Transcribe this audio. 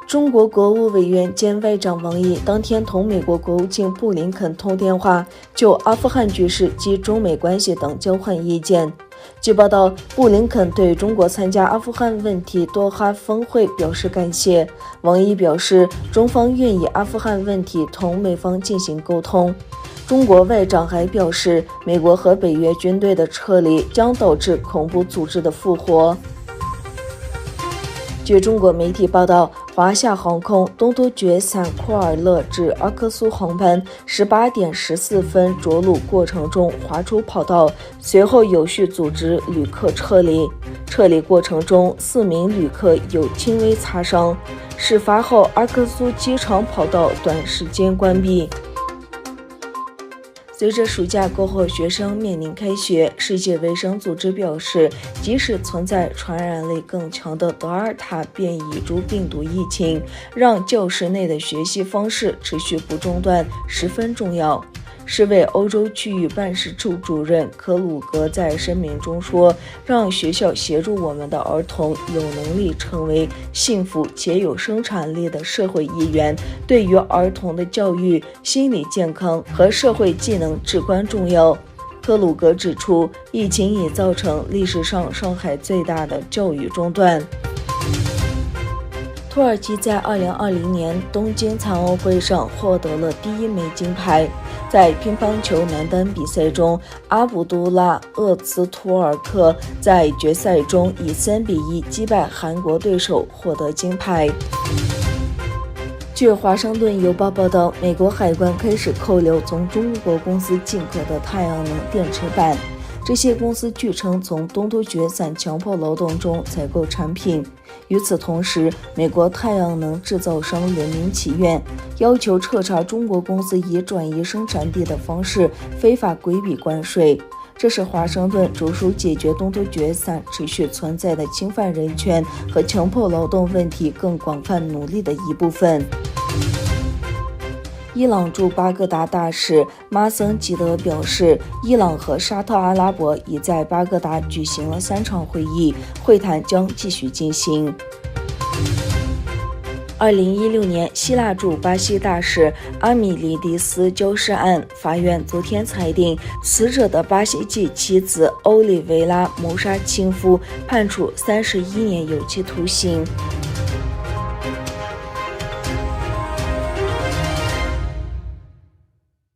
中国国务委员兼外长王毅当天同美国国务卿布林肯通电话，就阿富汗局势及中美关系等交换意见。据报道，布林肯对中国参加阿富汗问题多哈峰会表示感谢。王毅表示，中方愿以阿富汗问题同美方进行沟通。中国外长还表示，美国和北约军队的撤离将导致恐怖组织的复活。据中国媒体报道，华夏航空东突厥散库尔勒至阿克苏航班18点14分着陆过程中滑出跑道，随后有序组织旅客撤离。撤离过程中，4名旅客有轻微擦伤。事发后，阿克苏机场跑道短时间关闭。随着暑假过后学生面临开学，世界卫生组织表示，即使存在传染力更强的德尔塔变异株病毒疫情，让教室内的学习方式持续不中断十分重要。世卫欧洲区域办事处主任科鲁格在声明中说，让学校协助我们的儿童有能力成为幸福且有生产力的社会一员，对于儿童的教育、心理健康和社会技能至关重要。科鲁格指出，疫情已造成历史上上海最大的教育中断。土耳其在2020年东京残奥会上获得了第1枚金牌。在乒乓球男单比赛中，阿卜杜拉·厄兹图尔克在决赛中以3-1击败韩国对手，获得金牌。据华盛顿邮报报道，美国海关开始扣留从中国公司进口的太阳能电池板。这些公司据称从东突厥散强迫劳动中采购产品。与此同时，美国太阳能制造商联名祈愿，要求彻查中国公司以转移生产地的方式非法规避关税。这是华盛顿着手解决东突厥散持续存在的侵犯人权和强迫劳动问题更广泛努力的一部分。伊朗驻巴格达大使马森吉德表示，伊朗和沙特阿拉伯已在巴格达举行了3场会议，会谈将继续进行。2016年，希腊驻巴西大使阿米里迪斯交涉案，法院昨天裁定死者的巴西籍妻子欧里维拉谋杀亲夫，判处31年有期徒刑。